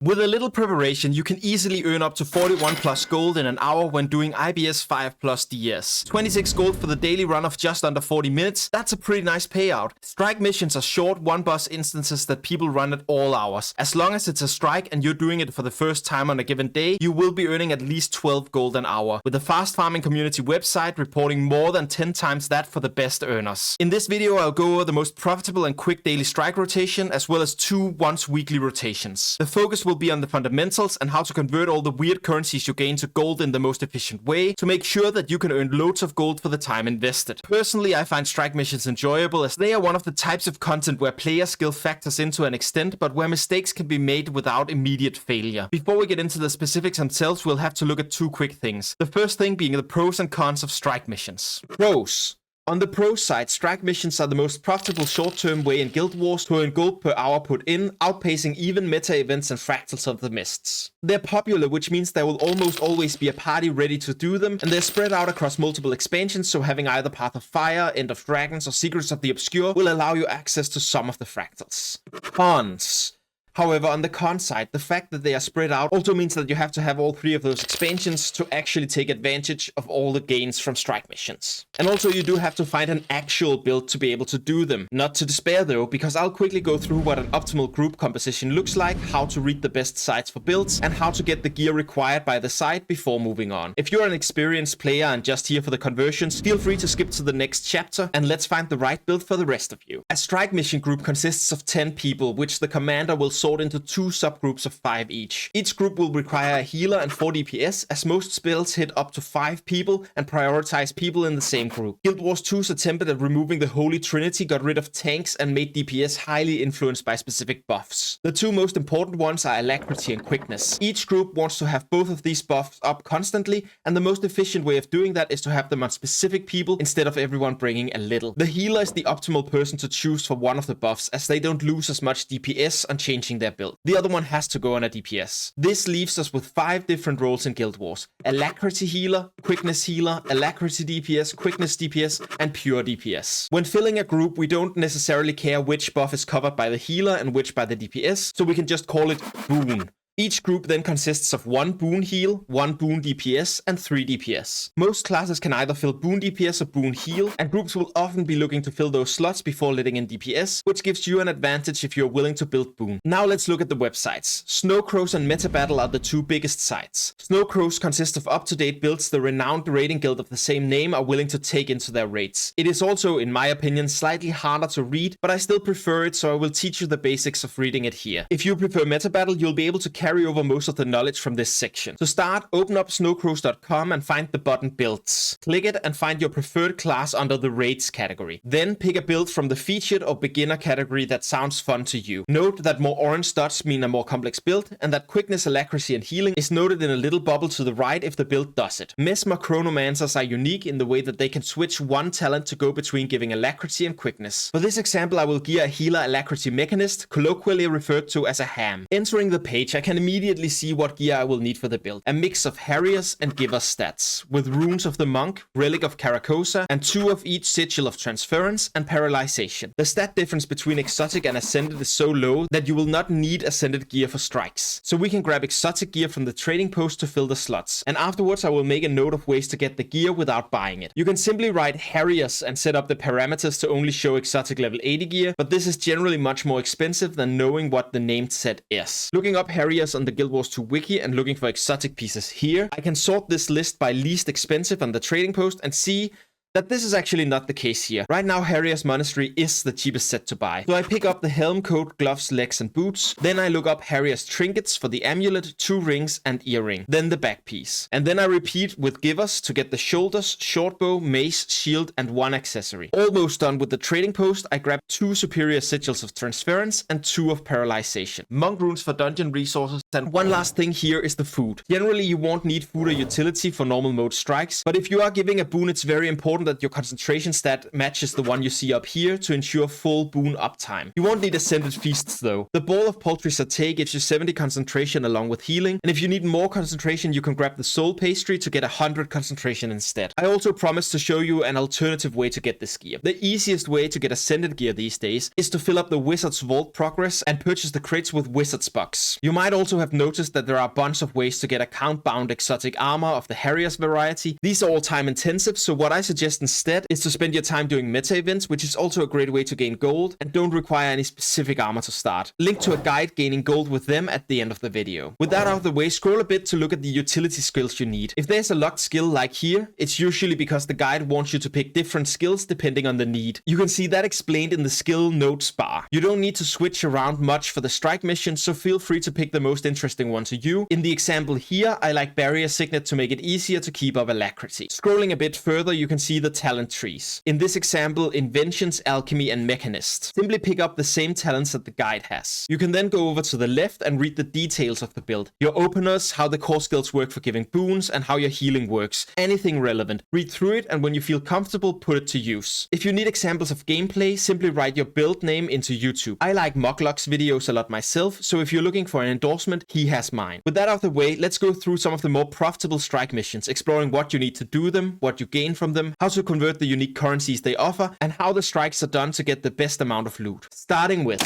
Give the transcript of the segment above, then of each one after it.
With a little preparation, you can easily earn up to 41 plus gold in an hour when doing IBS 5 plus DS. 26 gold for the daily run of just under 40 minutes, that's a pretty nice payout. Strike missions are short one-boss instances that people run at all hours. As long as it's a strike and you're doing it for the first time on a given day, you will be earning at least 12 gold an hour, with the fast farming community website reporting more than 10 times that for the best earners. In this video, I'll go over the most profitable and quick daily strike rotation, as well as 2 once-weekly rotations. The focus will be on the fundamentals and how to convert all the weird currencies you gain to gold in the most efficient way to make sure that you can earn loads of gold for the time invested. Personally, I find strike missions enjoyable as they are one of the types of content where player skill factors into an extent, but where mistakes can be made without immediate failure. Before we get into the specifics themselves, we'll have to look at 2 quick things. The first thing being the pros and cons of strike missions. Pros. On the pro side, strike missions are the most profitable short-term way in Guild Wars to earn gold per hour put in, outpacing even meta events and fractals of the mists. They're popular, which means there will almost always be a party ready to do them, and they're spread out across multiple expansions, so having either Path of Fire, End of Dragons, or Secrets of the Obscure will allow you access to some of the fractals. Cons. However, on the con side, the fact that they are spread out also means that you have to have all 3 of those expansions to actually take advantage of all the gains from strike missions. And also you do have to find an actual build to be able to do them. Not to despair though, because I'll quickly go through what an optimal group composition looks like, how to read the best sites for builds, and how to get the gear required by the site before moving on. If you're an experienced player and just here for the conversions, feel free to skip to the next chapter and let's find the right build for the rest of you. A strike mission group consists of 10 people, which the commander will sort into 2 subgroups of 5 each. Each group will require a healer and 4 DPS, as most spells hit up to 5 people and prioritize people in the same group. Guild Wars 2's attempt at removing the Holy Trinity got rid of tanks and made DPS highly influenced by specific buffs. The 2 most important ones are alacrity and quickness. Each group wants to have both of these buffs up constantly, and the most efficient way of doing that is to have them on specific people instead of everyone bringing a little. The healer is the optimal person to choose for one of the buffs, as they don't lose as much DPS on changing their build. The other one has to go on a DPS. This leaves us with 5 different roles in Guild Wars: alacrity healer, quickness healer, alacrity DPS, quickness DPS, and pure DPS. When filling a group, we don't necessarily care which buff is covered by the healer and which by the DPS, so we can just call it boon. Each group then consists of 1 boon heal, 1 boon DPS, and 3 DPS. Most classes can either fill boon DPS or boon heal, and groups will often be looking to fill those slots before letting in DPS, which gives you an advantage if you're willing to build boon. Now let's look at the websites. Snowcrows and Meta Battle are the 2 biggest sites. Snowcrows consist of up-to-date builds the renowned raiding guild of the same name are willing to take into their raids. It is also, in my opinion, slightly harder to read, but I still prefer it, so I will teach you the basics of reading it here. If you prefer Meta Battle, you'll be able to carry over most of the knowledge from this section. To start, open up snowcrows.com and find the button Builds. Click it and find your preferred class under the Raids category. Then pick a build from the Featured or Beginner category that sounds fun to you. Note that more orange dots mean a more complex build, and that quickness, alacrity, and healing is noted in a little bubble to the right if the build does it. Mesmer Chronomancers are unique in the way that they can switch one talent to go between giving alacrity and quickness. For this example, I will gear a healer alacrity mechanist, colloquially referred to as a ham. Entering the page, I can immediately see what gear I will need for the build. A mix of Harriers and Givers stats, with Runes of the Monk, Relic of Caracosa, and 2 of each Sigil of Transference and Paralyzation. The stat difference between Exotic and Ascended is so low that you will not need Ascended gear for strikes. So we can grab Exotic gear from the trading post to fill the slots, and afterwards I will make a note of ways to get the gear without buying it. You can simply write Harriers and set up the parameters to only show Exotic level 80 gear, but this is generally much more expensive than knowing what the named set is. Looking up Harriers on the Guild Wars 2 wiki and looking for exotic pieces here, I can sort this list by least expensive on the trading post and see that this is actually not the case here. Right now, Harrier's Monastery is the cheapest set to buy. So I pick up the helm coat, gloves, legs, and boots. Then I look up Harrier's trinkets for the amulet, 2 rings, and earring. Then the back piece. And then I repeat with Givers to get the shoulders, shortbow, mace, shield, and 1 accessory. Almost done with the trading post, I grab 2 superior sigils of transference and 2 of paralyzation. Monk runes for dungeon resources. And one last thing here is the food. Generally, you won't need food or utility for normal mode strikes, but if you are giving a boon, it's very important that your concentration stat matches the one you see up here to ensure full boon uptime. You won't need Ascended Feasts though. The Ball of Paltry Satay gives you 70 concentration along with healing, and if you need more concentration, you can grab the Soul Pastry to get 100 concentration instead. I also promised to show you an alternative way to get this gear. The easiest way to get Ascended gear these days is to fill up the Wizard's Vault progress and purchase the crates with Wizard's Box. You might also have noticed that there are a bunch of ways to get account-bound exotic armor of the Harriers variety. These are all time intensive, so what I suggest instead is to spend your time doing meta events, which is also a great way to gain gold and don't require any specific armor to start. Link to a guide gaining gold with them at the end of the video. With that out of the way, scroll a bit to look at the utility skills you need. If there's a locked skill like here, it's usually because the guide wants you to pick different skills depending on the need. You can see that explained in the skill notes bar. You don't need to switch around much for the strike mission, so feel free to pick the most interesting one to you. In the example here, I like Barrier Signet to make it easier to keep up alacrity. Scrolling a bit further, you can see the talent trees. In this example, Inventions, Alchemy, and Mechanist. Simply pick up the same talents that the guide has. You can then go over to the left and read the details of the build. Your openers, how the core skills work for giving boons, and how your healing works. Anything relevant. Read through it, and when you feel comfortable, put it to use. If you need examples of gameplay, simply write your build name into YouTube. I like Muglock's videos a lot myself, so if you're looking for an endorsement, he has mine. With that out of the way, let's go through some of the more profitable strike missions, exploring what you need to do them, what you gain from them, how to convert the unique currencies they offer, and how the strikes are done to get the best amount of loot. Starting with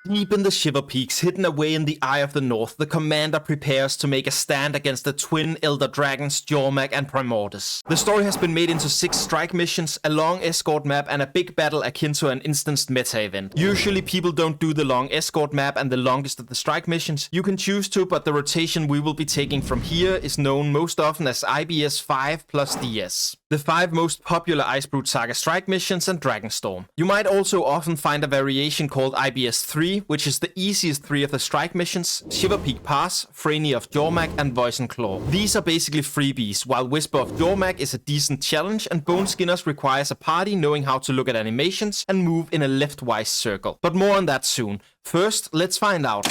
deep in the Shiver Peaks, hidden away in the Eye of the North, the commander prepares to make a stand against the twin Elder Dragons, Jormak and Primordus. The story has been made into 6 strike missions, a long escort map, and a big battle akin to an instanced meta event. Usually people don't do the long escort map and the longest of the strike missions. You can choose to, but the rotation we will be taking from here is known most often as IBS 5 plus DS. The 5 most popular Icebrood Saga strike missions and Dragonstorm. You might also often find a variation called IBS 3, which is the easiest 3 of the strike missions: Shiver Peak Pass, Frany of Jormak, and Voice and Claw. These are basically freebies, while Whisper of Jormak is a decent challenge, and Bone Skinners requires a party knowing how to look at animations and move in a leftwise circle. But more on that soon. First, let's find out.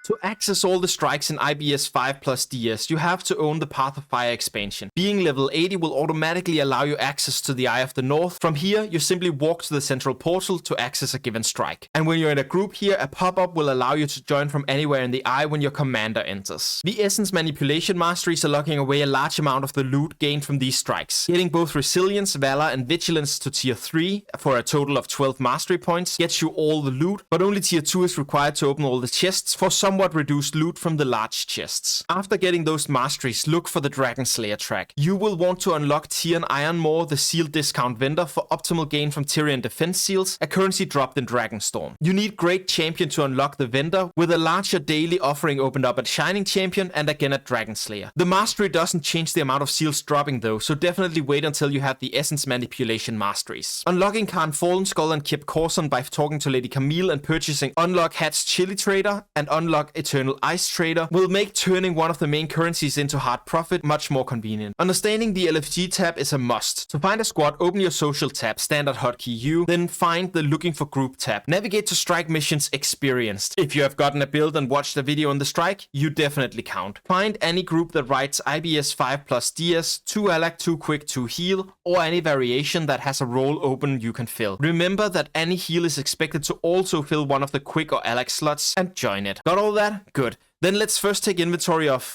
To access all the strikes in IBS 5 plus DS, you have to own the Path of Fire expansion. Being level 80 will automatically allow you access to the Eye of the North. From here, you simply walk to the central portal to access a given strike. And when you're in a group here, a pop-up will allow you to join from anywhere in the Eye when your commander enters. The Essence Manipulation Masteries are locking away a large amount of the loot gained from these strikes. Getting both Resilience, Valor, and Vigilance to tier 3 for a total of 12 mastery points gets you all the loot, but only tier 2 is required to open all the chests for somewhat reduced loot from the large chests. After getting those masteries, look for the Dragon Slayer track. You will want to unlock Tyrian Ironmaw, the seal discount vendor, for optimal gain from Tyrian defense seals, a currency dropped in Dragonstorm. You need Great Champion to unlock the vendor, with a larger daily offering opened up at Shining Champion and again at Dragon Slayer. The mastery doesn't change the amount of seals dropping though, so definitely wait until you have the Essence Manipulation masteries. Unlocking Khan Fallen Skull and Kip Corson by talking to Lady Camille and purchasing Unlock Hat's Chili Trader and Unlock Eternal Ice Trader will make turning one of the main currencies into hard profit much more convenient. Understanding the LFG tab is a must. To find a squad, open your social tab, standard hotkey U, then find the looking for group tab. Navigate to strike missions experienced. If you have gotten a build and watched a video on the strike, you definitely count. Find any group that writes IBS 5 plus DS, 2 Alak, 2 Quick, 2 Heal, or any variation that has a role open you can fill. Remember that any heal is expected to also fill one of the Quick or Alak slots and join it. Got all that? Good. Then let's first take inventory of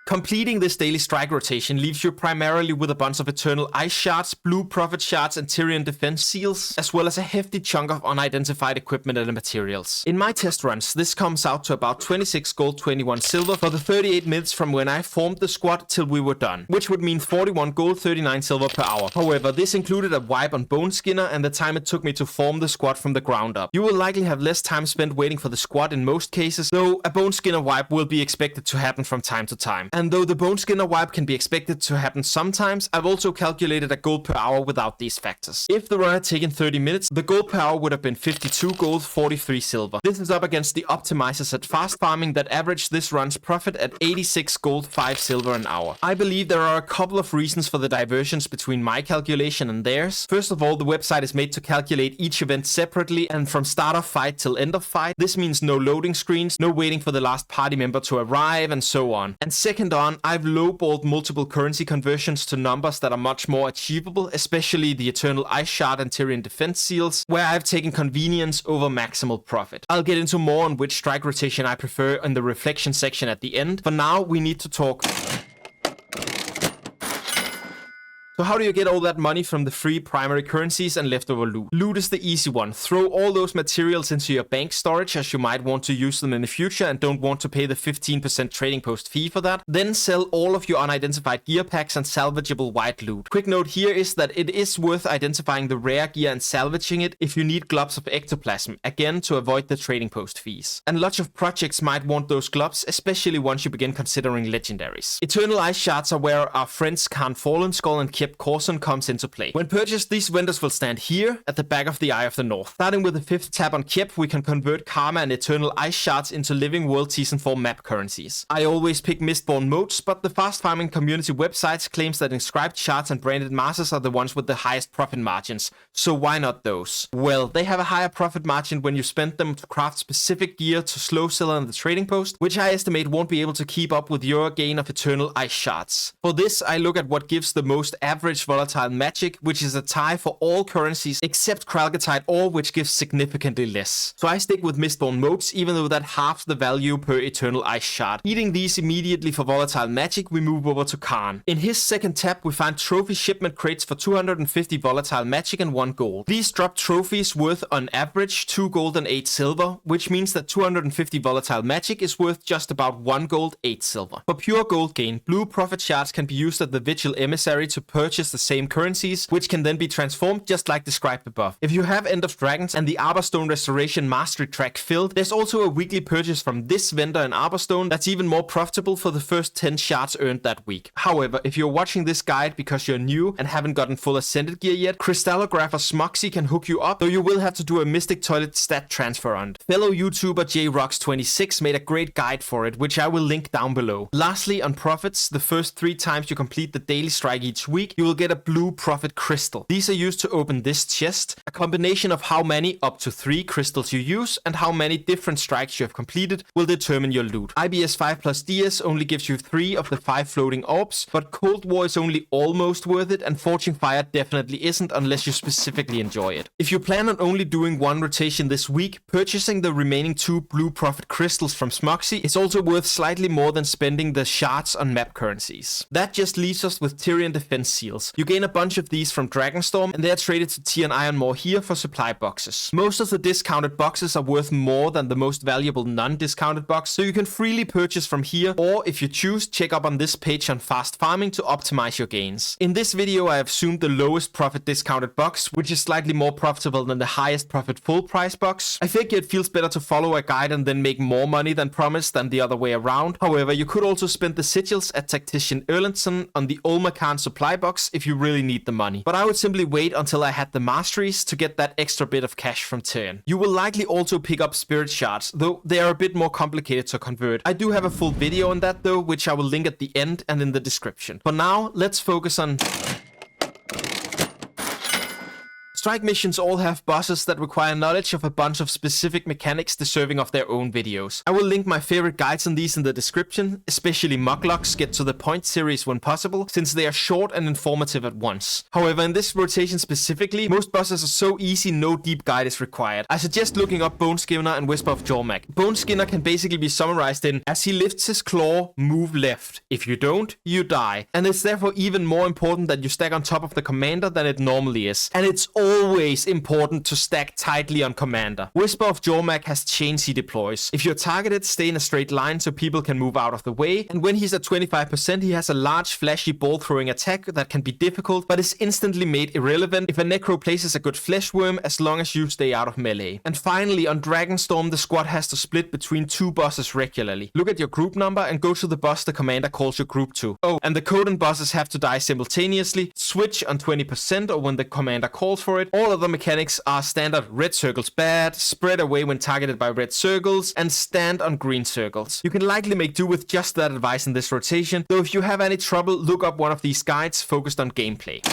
completing this daily strike rotation leaves you primarily with a bunch of Eternal Ice Shards, Blue Prophet Shards, and Tyrian Defense Seals, as well as a hefty chunk of unidentified equipment and materials. In my test runs, this comes out to about 26 gold, 21 silver for the 38 minutes from when I formed the squad till we were done, which would mean 41 gold, 39 silver per hour. However, this included a wipe on Bone Skinner and the time it took me to form the squad from the ground up. You will likely have less time spent waiting for the squad in most cases, though a Bone Skinner wipe will be expected to happen from time to time. And though the Bone Skinner wipe can be expected to happen sometimes, I've also calculated a gold per hour without these factors. If the run had taken 30 minutes, the gold per hour would have been 52 gold, 43 silver. This is up against the optimizers at fast farming that average this run's profit at 86 gold, 5 silver an hour. I believe there are a couple of reasons for the diversions between my calculation and theirs. First of all, the website is made to calculate each event separately and from start of fight till end of fight. This means no loading screens, no waiting for the last party member to arrive, and so on. And second on, I've lowballed multiple currency conversions to numbers that are much more achievable, especially the Eternal Ice Shard and Tyrian Defense Seals, where I've taken convenience over maximal profit. I'll get into more on which strike rotation I prefer in the reflection section at the end. For now, we need to talk So how do you get all that money from the free primary currencies and leftover loot? Loot is the easy one. Throw all those materials into your bank storage, as you might want to use them in the future and don't want to pay the 15% trading post fee for that. Then sell all of your unidentified gear packs and salvageable white loot. Quick note here is that it is worth identifying the rare gear and salvaging it if you need globs of ectoplasm, again to avoid the trading post fees. And lots of projects might want those globs, especially once you begin considering legendaries. Eternal Ice Shards are where our friends Khan Fallen Skull and Kip Corson comes into play. When purchased, these vendors will stand here at the back of the Eye of the North. Starting with the 5th tab on Kip, we can convert Karma and Eternal Ice Shards into Living World Season 4 map currencies. I always pick Mistborn modes, but the fast farming community websites claims that inscribed shards and branded masters are the ones with the highest profit margins, so why not those? Well, they have a higher profit margin when you spend them to craft specific gear to slow sell on the trading post, which I estimate won't be able to keep up with your gain of Eternal Ice Shards. For this, I look at what gives the most average volatile magic, which is a tie for all currencies except Kralgatite ore, which gives significantly less. So I stick with Mistborn modes, even though that halves the value per Eternal Ice Shard. Eating these immediately for volatile magic, we move over to Khan. In his second tab, we find trophy shipment crates for 250 volatile magic and 1 gold. These drop trophies worth on average 2 gold and 8 silver, which means that 250 volatile magic is worth just about 1 gold, 8 silver. For pure gold gain, blue profit shards can be used at the Vigil Emissary to purchase the same currencies, which can then be transformed just like described above. If you have End of Dragons and the Arborstone Restoration Mastery track filled, there's also a weekly purchase from this vendor in Arborstone that's even more profitable for the first 10 shards earned that week. However, if you're watching this guide because you're new and haven't gotten full Ascended gear yet, Crystallographer Smoxy can hook you up, though you will have to do a Mystic Toilet stat transfer on it. Fellow YouTuber JRox26 made a great guide for it, which I will link down below. Lastly, on profits, the first 3 times you complete the daily strike each week, you will get a blue profit crystal. These are used to open this chest. A combination of how many, up to 3 crystals you use, and how many different strikes you have completed will determine your loot. IBS 5 plus DS only gives you 3 of the 5 floating orbs, but Cold War is only almost worth it, and Forging Fire definitely isn't unless you specifically enjoy it. If you plan on only doing 1 rotation this week, purchasing the remaining 2 blue profit crystals from Smoxy is also worth slightly more than spending the shards on map currencies. That just leaves us with Tyrian Defense Seals. You gain a bunch of these from Dragonstorm, and they are traded to Tier and Iron More here for supply boxes. Most of the discounted boxes are worth more than the most valuable non-discounted box, so you can freely purchase from here, or if you choose, check up on this page on fast farming to optimize your gains. In this video, I have zoomed the lowest profit discounted box, which is slightly more profitable than the highest profit full price box. I think it feels better to follow a guide and then make more money than promised than the other way around. However, you could also spend the sigils at Tactician Erlandson on the Olmacan supply box if you really need the money. But I would simply wait until I had the masteries to get that extra bit of cash from Tyrian. You will likely also pick up Spirit Shards, though they are a bit more complicated to convert. I do have a full video on that though, which I will link at the end and in the description. For now, let's focus on... Strike missions all have bosses that require knowledge of a bunch of specific mechanics deserving of their own videos. I will link my favorite guides on these in the description, especially Muglock's Get to the Point series when possible, since they are short and informative at once. However, in this rotation specifically, most bosses are so easy no deep guide is required. I suggest looking up Bone Skinner and Whisper of Jormak. Bone Skinner can basically be summarized in, as he lifts his claw, move left. If you don't, you die. And it's therefore even more important that you stack on top of the commander than it normally is. And it's always important to stack tightly on commander. Whisper of Jormak has chains he deploys. If you're targeted, stay in a straight line so people can move out of the way, and when he's at 25%, he has a large flashy ball throwing attack that can be difficult, but is instantly made irrelevant if a necro places a good flesh worm as long as you stay out of melee. And finally, on Dragonstorm, the squad has to split between 2 bosses regularly. Look at your group number and go to the boss the commander calls your group to. Oh, and the Coden bosses have to die simultaneously, switch on 20% or when the commander calls for it. All other mechanics are standard red circles bad, spread away when targeted by red circles, and stand on green circles. You can likely make do with just that advice in this rotation, though if you have any trouble, look up one of these guides focused on gameplay.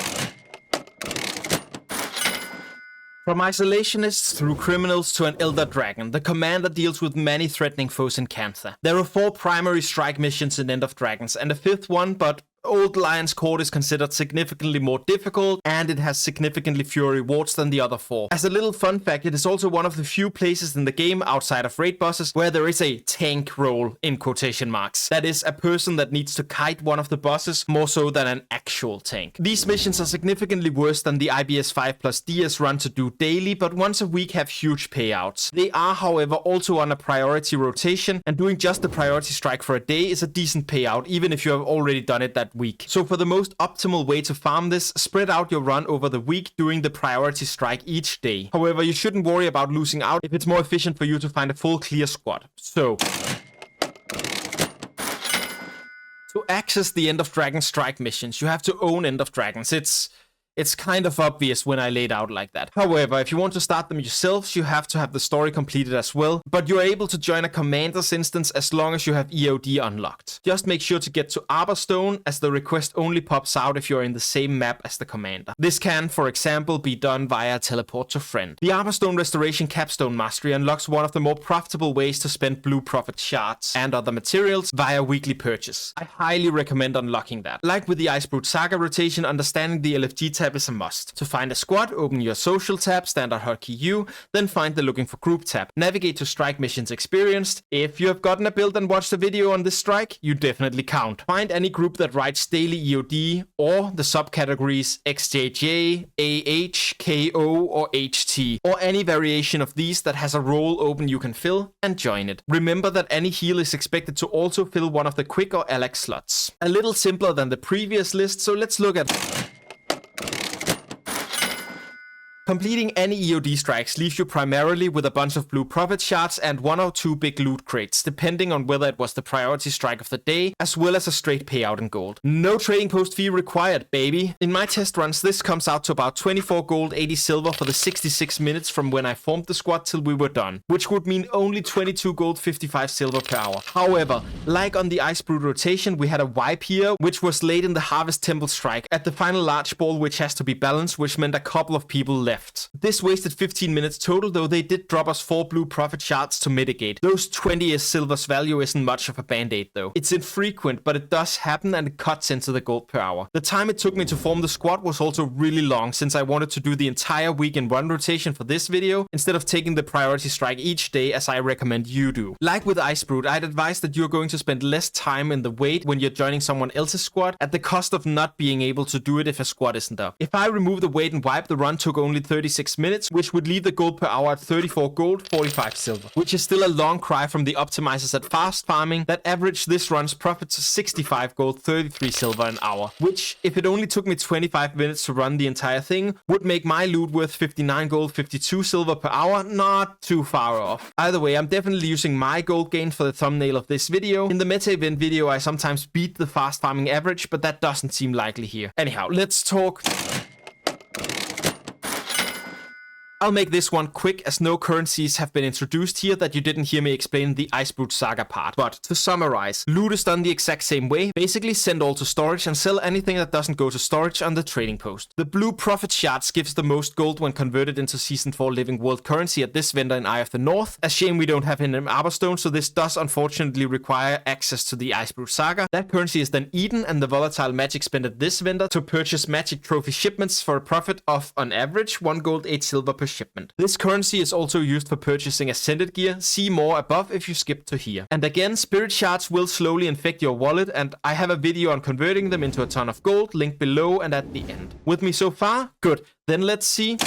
From isolationists through criminals to an Elder Dragon, the commander deals with many threatening foes in Cantha. There are 4 primary strike missions in End of Dragons, and a 5th one, but Old Lion's Court is considered significantly more difficult, and it has significantly fewer rewards than the other 4. As a little fun fact, it is also one of the few places in the game outside of raid bosses where there is a tank role in quotation marks. That is a person that needs to kite one of the bosses more so than an actual tank. These missions are significantly worse than the IBS 5 plus DS run to do daily, but once a week have huge payouts. They are, however, also on a priority rotation, and doing just the priority strike for a day is a decent payout, even if you have already done it that week. So for the most optimal way to farm this, spread out your run over the week doing the priority strike each day. However, you shouldn't worry about losing out if it's more efficient for you to find a full clear squad. So to access the End of Dragon strike missions, you have to own End of Dragons. It's kind of obvious when I laid out like that. However, if you want to start them yourselves, you have to have the story completed as well, but you're able to join a commander's instance as long as you have EOD unlocked. Just make sure to get to Arborstone, as the request only pops out if you're in the same map as the commander. This can, for example, be done via teleport to friend. The Arborstone Restoration Capstone Mastery unlocks one of the more profitable ways to spend Blue Prophet shards and other materials via weekly purchase. I highly recommend unlocking that. Like with the Icebrood Saga rotation, understanding the LFG tab is a must. To find a squad, open your social tab, standard hotkey U, then find the looking for group tab. Navigate to strike missions experienced. If you have gotten a build and watched a video on this strike, you definitely count. Find any group that writes daily EOD or the subcategories XJJ, AH, KO, or HT, or any variation of these that has a role open you can fill, and join it. Remember that any heal is expected to also fill one of the quick or Alex slots. A little simpler than the previous list, so let's look at completing any EOD strikes leaves you primarily with a bunch of Blue Prophet shards and 1 or 2 big loot crates, depending on whether it was the priority strike of the day, as well as a straight payout in gold. No trading post fee required, baby. In my test runs, this comes out to about 24 gold, 80 silver for the 66 minutes from when I formed the squad till we were done, which would mean only 22 gold, 55 silver per hour. However, like on the Icebrood rotation, we had a wipe here, which was late in the Harvest Temple strike at the final large ball, which has to be balanced, which meant a couple of people left. This wasted 15 minutes total, though they did drop us 4 Blue Prophet shards to mitigate. Those 20 silver's value isn't much of a band-aid though. It's infrequent, but it does happen and it cuts into the gold per hour. The time it took me to form the squad was also really long, since I wanted to do the entire week in one rotation for this video, instead of taking the priority strike each day as I recommend you do. Like with Icebrood, I'd advise that you're going to spend less time in the wait when you're joining someone else's squad, at the cost of not being able to do it if a squad isn't up. If I remove the wait and wipe, the run took only 36 minutes, which would leave the gold per hour at 34 gold, 45 silver, which is still a long cry from the optimizers at fast farming that average this run's profit to 65 gold, 33 silver an hour, which, if it only took me 25 minutes to run the entire thing, would make my loot worth 59 gold, 52 silver per hour, not too far off. Either way, I'm definitely using my gold gain for the thumbnail of this video. In the meta event video, I sometimes beat the fast farming average, but that doesn't seem likely here. Anyhow, let's talk. I'll make this one quick, as no currencies have been introduced here that you didn't hear me explain the Icebrood Saga part. But to summarize, loot is done the exact same way. Basically send all to storage and sell anything that doesn't go to storage on the trading post. The Blue Prophet shards gives the most gold when converted into Season 4 Living World currency at this vendor in Eye of the North. A shame we don't have it in Arborstone, so this does unfortunately require access to the Icebrood Saga. That currency is then eaten and the volatile magic spent at this vendor to purchase magic trophy shipments for a profit of, on average, 1 gold, 8 silver per shipment. This currency is also used for purchasing ascended gear. See more above if you skip to here. And again, spirit shards will slowly infect your wallet, and I have a video on converting them into a ton of gold, linked below and at the end. With me so far? Good. Then let's see.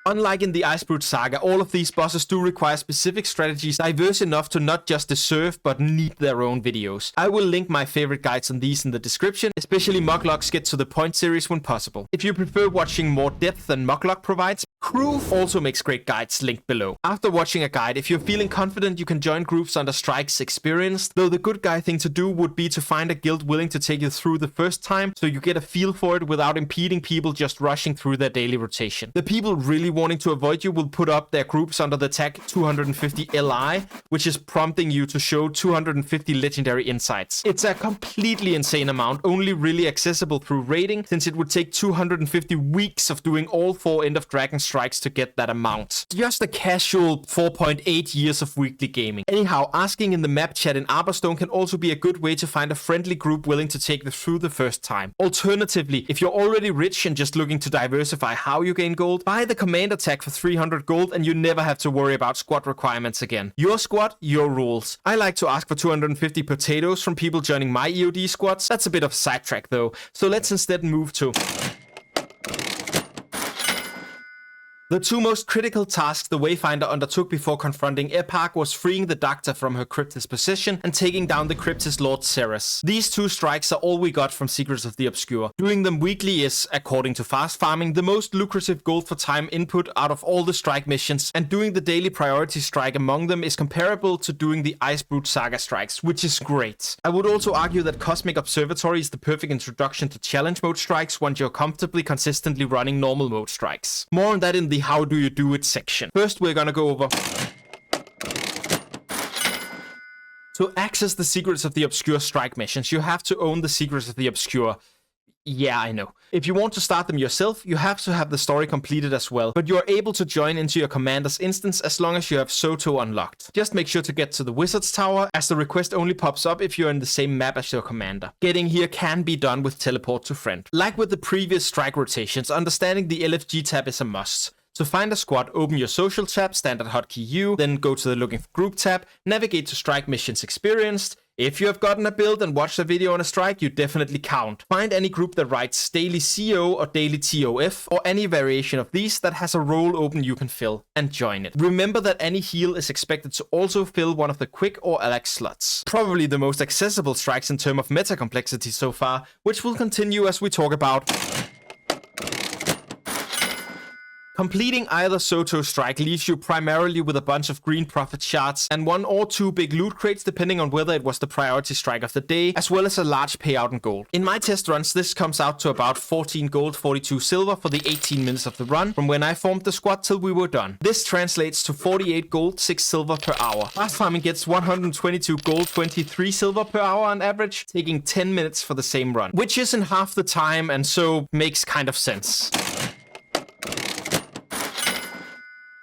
Unlike in the Icebrood Saga, all of these bosses do require specific strategies diverse enough to not just deserve, but need their own videos. I will link my favorite guides on these in the description, especially Mugloc's Get to the Point series when possible. If you prefer watching more depth than Mugloc provides, Crew also makes great guides, linked below. After watching a guide, if you're feeling confident, you can join groups under Strike's Experienced, though the good guy thing to do would be to find a guild willing to take you through the first time, so you get a feel for it without impeding people just rushing through their daily rotation. The people really wanting to avoid you will put up their groups under the tag 250 LI, which is prompting you to show 250 legendary insights. It's a completely insane amount, only really accessible through raiding, since it would take 250 weeks of doing all 4 End of Dragon strikes to get that amount. Just a casual 4.8 years of weekly gaming. Anyhow, asking in the map chat in Arborstone can also be a good way to find a friendly group willing to take you through the first time. Alternatively, if you're already rich and just looking to diversify how you gain gold, buy the commander tag for 300 gold and you never have to worry about squad requirements again. Your squad, your rules. I like to ask for 250 potatoes from people joining my EOD squads. That's a bit of a sidetrack though, so let's instead move to the 2 most critical tasks the Wayfinder undertook before confronting Eparch was freeing the Doctor from her Cryptid position and taking down the Cryptid Lord Ceres. These 2 strikes are all we got from Secrets of the Obscure. Doing them weekly is, according to Fast Farming, the most lucrative gold for time input out of all the strike missions, and doing the daily priority strike among them is comparable to doing the Icebrood saga strikes, which is great. I would also argue that Cosmic Observatory is the perfect introduction to challenge mode strikes once you're comfortably consistently running normal mode strikes. More on that in the how do you do it section. First, we're gonna go over to access the Secrets of the Obscure strike missions. You have to own the Secrets of the Obscure. Yeah, I know. If you want to start them yourself, you have to have the story completed as well, but you are able to join into your commander's instance as long as you have Soto unlocked. Just make sure to get to the Wizard's Tower, as the request only pops up if you're in the same map as your commander. Getting here can be done with Teleport to Friend. Like with the previous strike rotations, understanding the LFG tab is a must. To find a squad, open your social tab, standard hotkey U, then go to the looking for group tab, navigate to strike missions experienced. If you have gotten a build and watched a video on a strike, you definitely count. Find any group that writes daily CO or daily TOF or any variation of these that has a role open you can fill, and join it. Remember that any heal is expected to also fill one of the quick or Alex slots. Probably the most accessible strikes in terms of meta complexity so far, which will continue as we talk about. Completing either Soto strike leaves you primarily with a bunch of green profit shards and 1 or 2 big loot crates depending on whether it was the priority strike of the day, as well as a large payout in gold. In my test runs, this comes out to about 14 gold, 42 silver for the 18 minutes of the run, from when I formed the squad till we were done. This translates to 48 gold, 6 silver per hour. Fast Farming gets 122 gold, 23 silver per hour on average, taking 10 minutes for the same run, which isn't half the time and so makes kind of sense.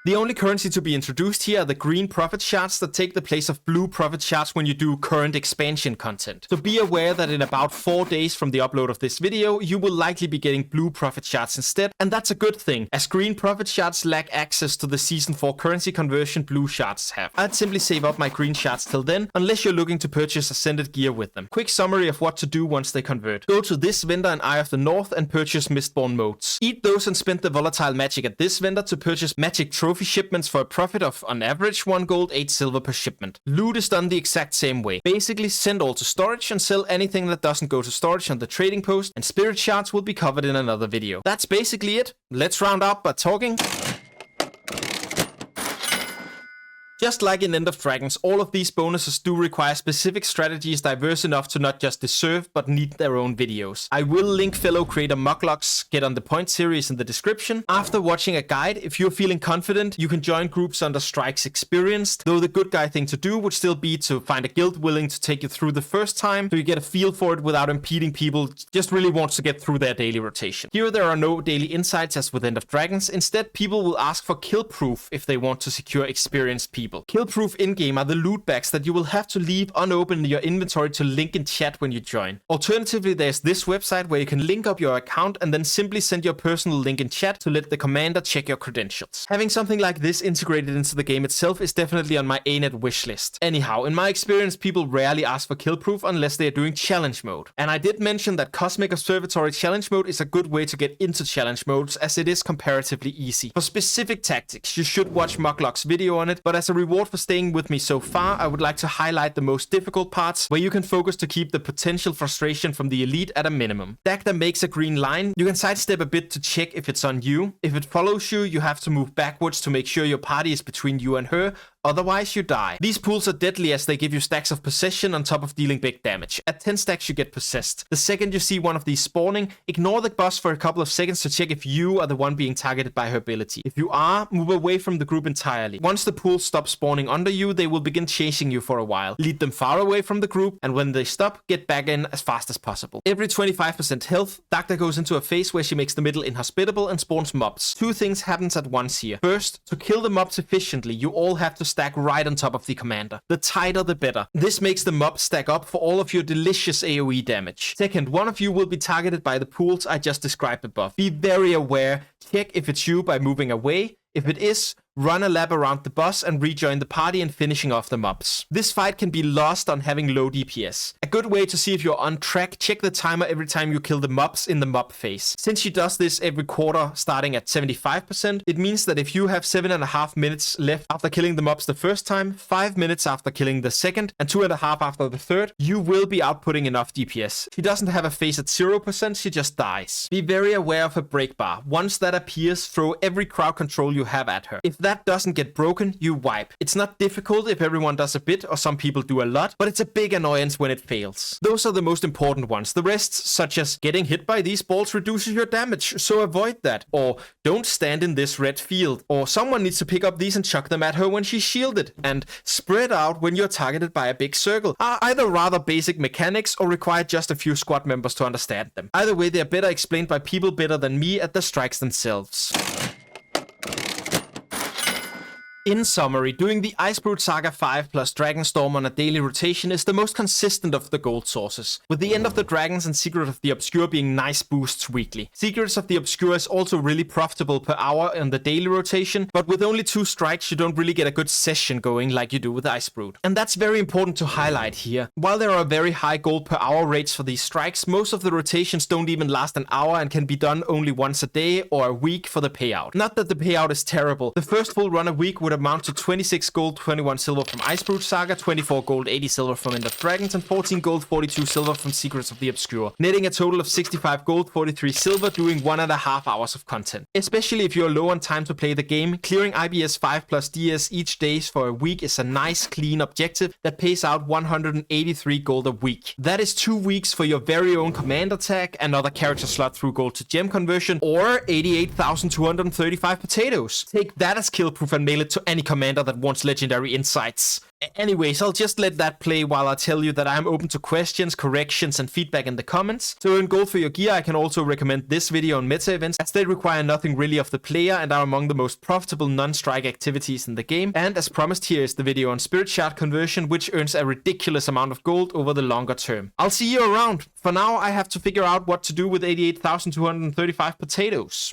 The only currency to be introduced here are the green profit shards that take the place of blue profit shards when you do current expansion content. So be aware that in about 4 days from the upload of this video, you will likely be getting blue profit shards instead, and that's a good thing, as green profit shards lack access to the Season 4 currency conversion blue shards have. I'd simply save up my green shards till then, unless you're looking to purchase Ascended gear with them. Quick summary of what to do once they convert. Go to this vendor in Eye of the North and purchase Mistborn modes. Eat those and spend the volatile magic at this vendor to purchase magic trophy shipments for a profit of, on average, 1 gold, 8 silver per shipment. Loot is done the exact same way. Basically, send all to storage and sell anything that doesn't go to storage on the trading post, and spirit shards will be covered in another video. That's basically it. Let's round out by talking. Just like in End of Dragons, all of these bonuses do require specific strategies diverse enough to not just deserve, but need their own videos. I will link fellow creator Muglock's Get on the Point series in the description. After watching a guide, if you're feeling confident, you can join groups under Strikes Experienced, though the good guy thing to do would still be to find a guild willing to take you through the first time, so you get a feel for it without impeding people just really wants to get through their daily rotation. Here there are no daily insights as with End of Dragons. Instead, people will ask for kill proof if they want to secure experienced people. Kill proof in-game are the loot bags that you will have to leave unopened in your inventory to link in chat when you join. Alternatively, there's this website where you can link up your account and then simply send your personal link in chat to let the commander check your credentials. Having something like this integrated into the game itself is definitely on my ANET wish list. Anyhow, in my experience, people rarely ask for kill proof unless they are doing challenge mode. And I did mention that Cosmic Observatory challenge mode is a good way to get into challenge modes, as it is comparatively easy. For specific tactics, you should watch Muglock's video on it, but as a reward for staying with me so far, I would like to highlight the most difficult parts where you can focus to keep the potential frustration from the elite at a minimum. Dagda makes a green line. You can sidestep a bit to check if it's on you. If it follows you, you have to move backwards to make sure your party is between you and her. otherwise you die. These pools are deadly as they give you stacks of possession on top of dealing big damage. At 10 stacks you get possessed. The second you see one of these spawning, ignore the boss for a couple of seconds to check if you are the one being targeted by her ability. If you are, move away from the group entirely. Once the pools stop spawning under you, they will begin chasing you for a while. Lead them far away from the group, and when they stop, get back in as fast as possible. Every 25% health, Dagda goes into a phase where she makes the middle inhospitable and spawns mobs. Two things happens at once here. First, to kill the mobs efficiently, you all have to stack right on top of the commander. The tighter the better. This makes the mobs stack up for all of your delicious AoE damage. Second, one of you will be targeted by the pools I just described above. Be very aware. Check if it's you by moving away. If it is, run a lap around the boss and rejoin the party and finishing off the mobs. This fight can be lost on having low DPS. A good way to see if you're on track, check the timer every time you kill the mobs in the mob phase. Since she does this every quarter starting at 75%, it means that if you have 7.5 minutes left after killing the mobs the first time, 5 minutes after killing the second, and 2.5 after the third, you will be outputting enough DPS. She doesn't have a phase at 0%, she just dies. Be very aware of her break bar. Once that appears, throw every crowd control you have at her. If that doesn't get broken, you wipe. It's not difficult if everyone does a bit or some people do a lot, but it's a big annoyance when it fails. Those are the most important ones. The rest, such as getting hit by these balls reduces your damage, so avoid that. Or don't stand in this red field. Or someone needs to pick up these and chuck them at her when she's shielded. And spread out when you're targeted by a big circle. Are either rather basic mechanics or require just a few squad members to understand them. Either way, they're better explained by people better than me at the strikes themselves. In summary, doing the Icebrood Saga 5 plus Dragonstorm on a daily rotation is the most consistent of the gold sources, with the End of the Dragons and Secret of the Obscure being nice boosts weekly. Secrets of the Obscure is also really profitable per hour on the daily rotation, but with only 2 strikes you don't really get a good session going like you do with Icebrood. And that's very important to highlight here. While there are very high gold per hour rates for these strikes, most of the rotations don't even last an hour and can be done only once a day or a week for the payout. Not that the payout is terrible. The first full run a week would amount to 26 gold, 21 silver from Icebrood Saga, 24 gold, 80 silver from End of Dragons, and 14 gold, 42 silver from Secrets of the Obscure, netting a total of 65 gold, 43 silver, doing 1.5 hours of content. Especially if you're low on time to play the game, clearing IBS 5 plus DS each day for a week is a nice, clean objective that pays out 183 gold a week. That is 2 weeks for your very own commander tag, another character slot through gold to gem conversion, or 88,235 potatoes. Take that as kill proof and mail it to any commander that wants legendary insights. Anyways, I'll just let that play while I tell you that I'm open to questions, corrections, and feedback in the comments. To earn gold for your gear, I can also recommend this video on meta events, as they require nothing really of the player and are among the most profitable non-strike activities in the game. And as promised, here is the video on Spirit Shard conversion, which earns a ridiculous amount of gold over the longer term. I'll see you around. For now, I have to figure out what to do with 88,235 potatoes.